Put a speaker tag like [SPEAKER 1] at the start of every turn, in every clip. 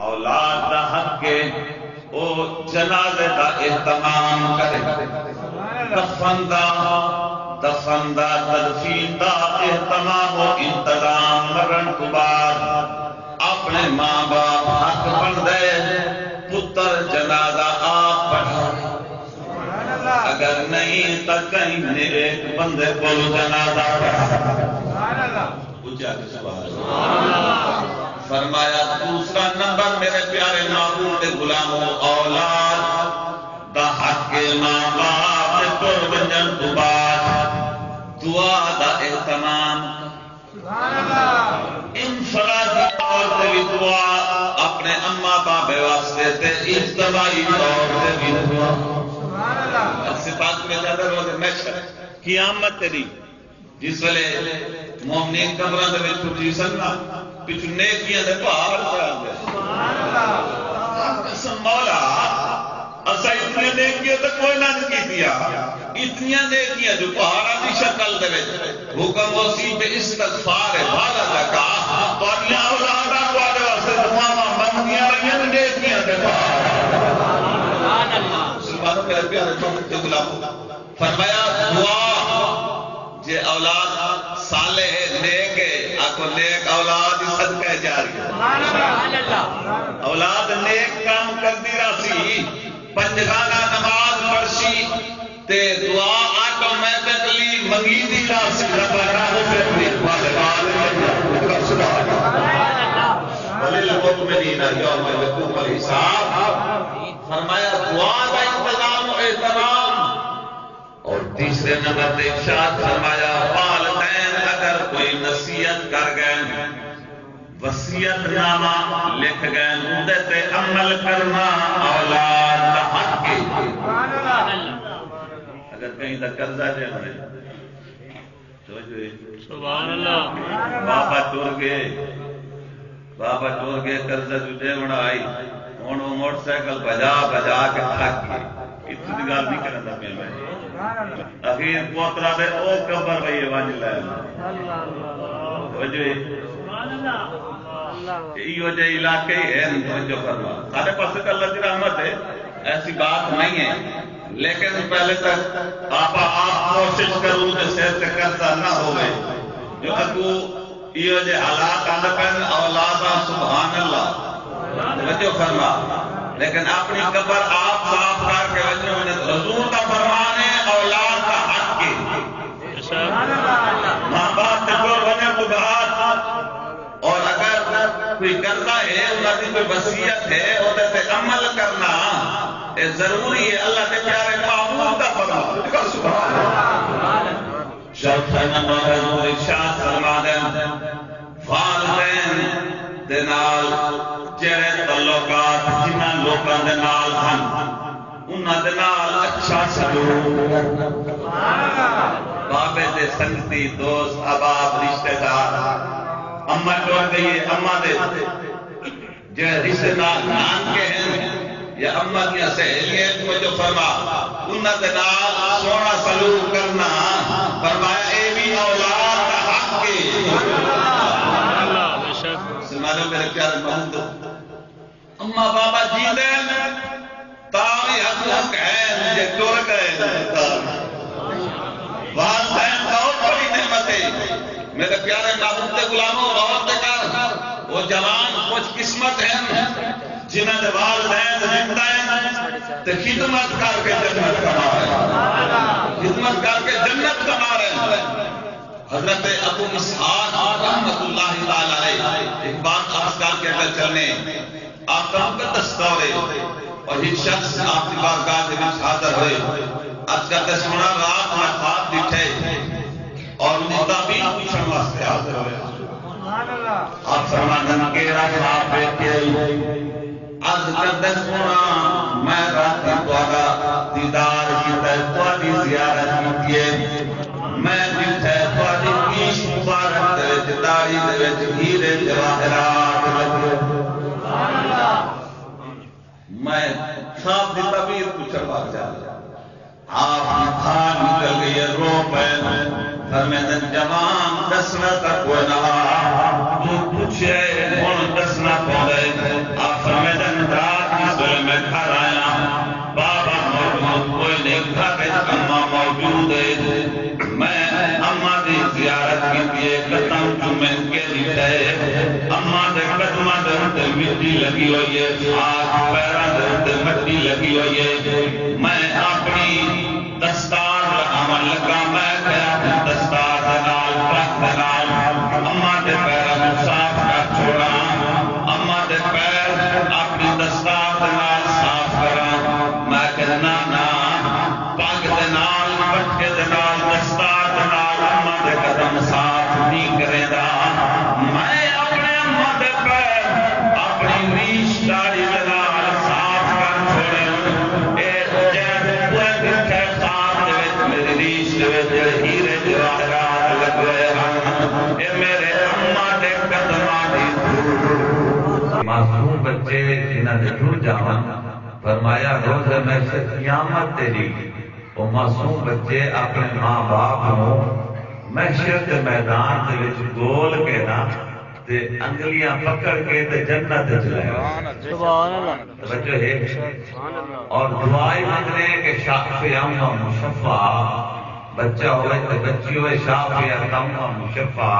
[SPEAKER 1] اولاد دا حق کے او جنازے دا اہتمام کرے، دفن دا تدفین دا اہتمام و انتظام مرن کو بعد اپنے ماں باپ حق بن دے پتر جنازہ آپ پڑھا، اگر نہیں تو کہیں نیک بندے کو جنازہ پڑھا۔ فرمایا دوسرا نمبر میرے پیارے معبود غلاموں، اولاد دا حق کے ماں باپ تر ونجن تو بعد دعا دا اہتمام، انفرادی طور سے بھی دعا، اپنے اما بابے واسطے تے اجتماعی طور سے بھی دعا۔ صفات میں زیادہ روز محشر قیامت تیری جس ویلے مومنین قبراں دے وچ ٹری سننا پچھو نیکیاں دے پہاڑ چڑھ گئے۔ قسم مولا اسا اتنی نیکیاں تے کوئی نہ کی دیا، اتنی نیکیاں جو پہاڑاں دی شکل دے وچ حکم وسی تے استغفار والا لگا تواڈیاں اولاداں تواڈے واسطے دعاواں منگیاں رہیاں نیکیاں دے پہاڑ۔ سبحان اللہ۔ مسلمانوں میرے پیارے تے غلاموں، فرمایا دعا جے اولاد صالح نیک ہے، آکو نیک اولاد صدقہ جاری ہے۔ اولاد نیک کام کر دی راسی، پنجگانہ نماز پڑھشی تے دعا آٹومیٹکلی منگی دی راسی، ربنا اغفر لی وللمؤمنین یوم یقوم الحساب۔ فرمایا دعا کا انتظام و احترام۔ اور تیسرے نمبر پہ ارشاد فرمایا والدین اگر کوئی نصیحت کر گئے، وصیت نامہ لکھ گئے، اندے تے عمل کرنا اولاد کا حق ہے۔ اگر کہیں تک قرضہ دے ہمیں سبحان اللہ، بابا ٹور گئے قرضہ جو دے بڑا آئی ہوں وہ موٹر سائیکل بجا کے تھک گئے، اتنی گل نہیں کرنا پہ میں اخیر پوترا دے او قبر بھئی ونج لے ایو جے علاقے ہیں جو فرما سارے پاسے کا اللہ کی رحمت ہے، ایسی بات نہیں ہے، لیکن پہلے تک آپ کوشش کروں جیسے سے قرضہ نہ ہوئے جو اگو ایو جے حالات آنے پہن اولادا سبحان اللہ وجہ فرما، لیکن اپنی قبر آپ صاف کر کے وجہ حضور کا فرمان ہے اولاد کا حق کے ماں باپ تکور بنے مدعات، اور اگر کوئی قرضہ ہے اللہ کی کوئی وصیت ہے ادھر سے عمل کرنا ضروری ہے، اللہ کے پیارے معمول کا فرمان۔ چوتھا نمبر حضور ارشاد فرما دیں والدین دے نال جڑے تعلقات جنہاں لوکاں دے نال ہن انہاں دے نال اچھا سلوک، بابے دے سنگتی دوست احباب رشتہ دار، اما ٹور گئی اما دے جو رشتہ دار نانکے ہیں یا اما دیا سہیلیاں توجہ فرما انہاں دے نال سونا سلوک کرنا، فرمایا اے بھی اولاد کا حق ہے۔ سمجھو میرے پیارے محمد اما بابا جی دیں تاوی حق ہے مجھے ٹور گئے والدین بہت بڑی نعمت ہے میرے پیارے محمد غلاموں، بہت کر وہ جوان کچھ قسمت ہیں جنہاں دے والدین زندہ ہیں تے خدمت کر کے جنت کما رہے ہیں، خدمت کر کے جنت کما رہے ہیں۔ حضرت ابو اسحاق رحمت اللہ تعالی علیہ ایک بات عرض کر کے اگر چلنے آپ کا مقدس دورے اور ایک شخص آپ کی بارگاہ کے بیچ حاضر ہوئے، عرض کرتے سونا رات میں خواب دیکھے اور انہیں تعبیر پوچھنے واسطے حاضر ہوئے، آپ فرماندن کے خواب دیکھے عرض کرتے سونا میں رات کی دوارا دیدار کی تحتواری زیارت کیے، میں جتھے تواڈی کیش مبارک دے وچ داڑھی دے وچ ہیرے جواہرات لگے، میں خواب دی تعبیر پوچھن واسطے آپ کی تھان نکل گئی رو پے فرمیندن جوان دسنا تک کوئی نہ جو پوچھے ہن دسنا پوندے آپ مٹی لگی ہوئی ہے، ہاتھ پیروں دے مٹی لگی ہوئی ہے، میں اپنی دستار لگاون لگا، میں کہا دستار دے نال پاک دے نال اماں دے پیراں نوں صاف کر چھوڑا، اماں دے پیر اپنی دستار دے نال صاف کراں، میں کہنا نا پاک دے نال پٹھے دے نال دستار دے نال اماں دے قدم صاف نہیں کرے گا، میں اپنے اماں دے پیر اپنی ریش داڑھی دے نال صاف کر چھوڑے، اے جے پورے دکھے صاف دے وچ میری ریش دے وچ ہیرے جواہرات لگے ہن، اے میرے اماں دے قدماں دی دھول۔
[SPEAKER 2] معصوم بچے جنہاں دے ٹر جاون، فرمایا روز محشر قیامت تیری وہ معصوم بچے اپنے ماں باپ کو محشر کے میدان دے وچ گول کے نا تے انگلیاں پکڑ کے تے جنت وچ لے
[SPEAKER 3] سبحان اللہ،
[SPEAKER 2] توجہ ہے، اور دعائی منگنے کہ شافع و مشفع، بچہ ہوئے تے بچی ہوئے شافع و مشفع،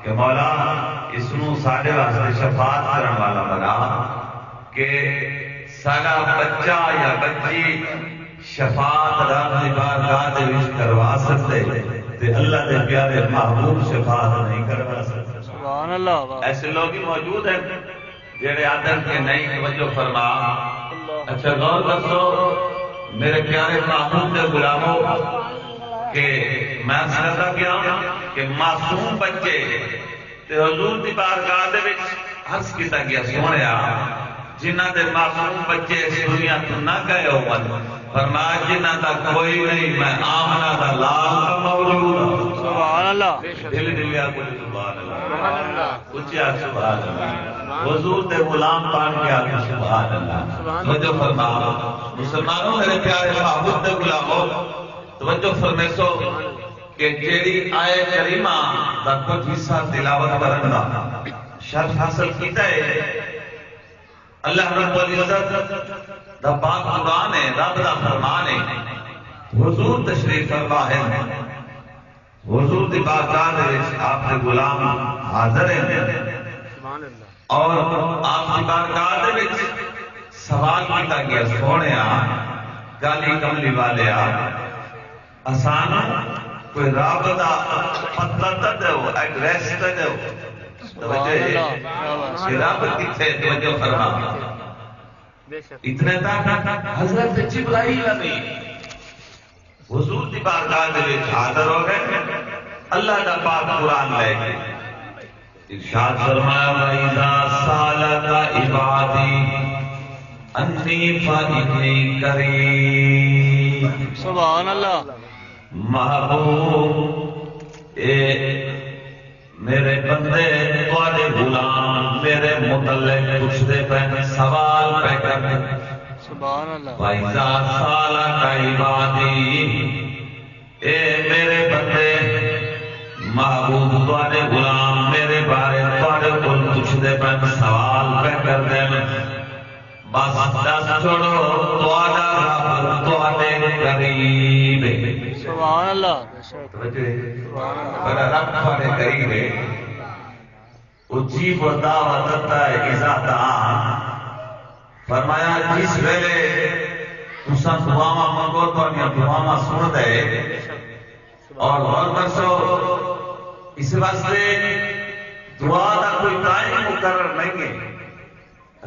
[SPEAKER 2] کہ مولا اس نو ساڈے واسطے شفاعت کرن والا بنا، کہ ساڈا بچہ یا بچی شفاعت رب دی بارگاہ دے وچ کروا سکتے تے اللہ دے پیارے محبوب شفاعت نہیں کروا سکتے۔
[SPEAKER 3] سبحان اللہ،
[SPEAKER 2] ایسے لوگ ہی موجود ہیں جڑے آدم کے نہیں توجہ فرما۔ اچھا غور کرو میرے پیارے محبوب دے غلاموں کہ میں سمجھتا کیا کہ معصوم بچے تے حضور دی بارگاہ دے وچ عرض کیتا گیا سونیا جنہ دے معصوم بچے اس دنیا تو نہ گئے ہون، فرمایا جنہ دا کوئی نہیں، میں آمنہ دا لال کا موجود۔
[SPEAKER 3] سبحان اللہ،
[SPEAKER 2] دل دلیا کوئی سبحان اللہ، اچھا سبحان اللہ، حضور دے غلام بن کے آگے سبحان اللہ۔ توجہ فرما مسلمانوں میرے پیارے محبوب دے غلاموں، توجہ فرمیسو کہ جیڑی آئے کریمہ دا کچھ حصہ تلاوت کرن دا شرف حاصل کیتا ہے، اللہ رب العزت دا پاک قرآن ہے، رب دا فرمان ہے، حضور تشریف فرما ہے، حضور دی بارگاہ دے وچ آپ کے غلام حاضر ہیں، اور آپ کی بارگاہ دے وچ سوال کیتا گیا سونیا گالی کملی والے آسان کوئی رابطہ پتہ تھا دو ایڈریس تھا دو رب کتنے توجہ فرما اتنے تک حضرت جبرائیل امین حضور دی بارگاہ دے وچ حاضر ہو گئے، اللہ دا پاک قرآن لے کے ارشاد فرمایا وَإِذَا سَأَلَكَ عِبَادِي انی فَإِنِّی قَرِیب۔
[SPEAKER 3] سبحان اللہ،
[SPEAKER 2] محبوب اے میرے بندے تواڈے غلام میرے متعلق پوچھتے پہ سوال پہ کرتے،
[SPEAKER 3] سبحان اللہ،
[SPEAKER 2] وَإِذَا سَأَلَكَ عِبَادِی اے میرے بندے محبوب تواڈے غلام میرے بارے تواڈے کول پوچھتے پہ سوال پہ کرتے ہیں، بس دس چھوڑو تواڈا رب تواڈے قریب ہے۔
[SPEAKER 3] سبحان اللہ،
[SPEAKER 2] بڑا رب تواڈے قریب ہے، اجیب دعوت دیتا ہے اذا دعان، فرمایا جس ویلے تساں دعاواں منگو تواڈیاں دعاواں سن دے، اور غور کرسو اس واسطے دعا دا کوئی ٹائم مقرر نہیں ہے،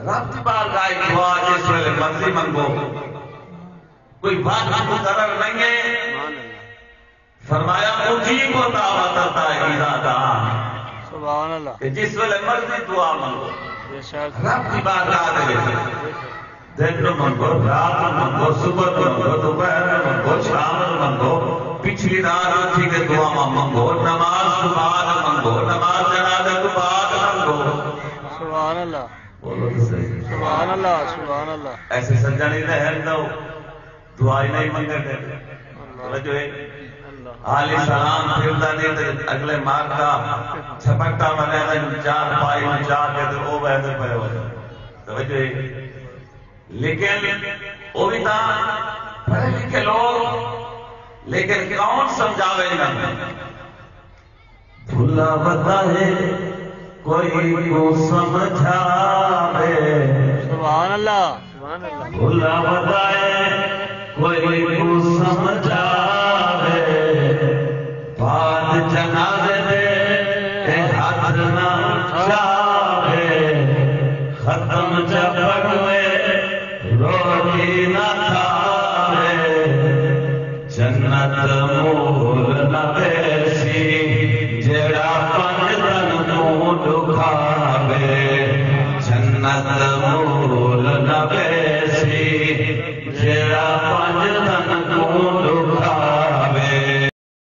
[SPEAKER 2] رب دی بارگاہ دعا جس ویلے مرضی منگو، کوئی وقت مقرر نہیں ہے، فرمایا اجیب دعوت دیتا ہے اذا دعان،
[SPEAKER 3] سبحان اللہ،
[SPEAKER 2] کہ جس ویلے مرضی دعا منگو رب کی بارگاہ دے دن نو منگو، رات نو منگو، صبح نو منگو، دوپہر نو منگو، شام نو منگو، پچھلی رات اٹھی کے دعا منگو، نماز تو بعد منگو، نماز جنازہ تو بعد منگو۔
[SPEAKER 3] سبحان اللہ،
[SPEAKER 2] بولو تو صحیح،
[SPEAKER 3] سبحان اللہ، سبحان اللہ،
[SPEAKER 2] ایسے سجانی رہن دو دعائی نہیں منگے تھے، توجہ ہے آلی سلام پھردا نہیں تے اگلے مارتا چھپٹا بنے تے چار پائی چاہ کے تے او ویسے پے ہو توجہ ہے، لیکن وہ بھی تا پڑھے لکھے لوگ، لیکن کون سمجھاوے گا؟ بھلا بتا ہے کوئی کو سمجھاوے
[SPEAKER 3] سبحان اللہ
[SPEAKER 2] بھلا بتائے کوئی کو سمجھاوے بعد جنازے دے ہاتھ نہ اٹھاوے ختم جب پڑھوے روٹی نہ کھاوے جنت مول نہ پیسی جڑا پنج تن تو دکھاوے جنت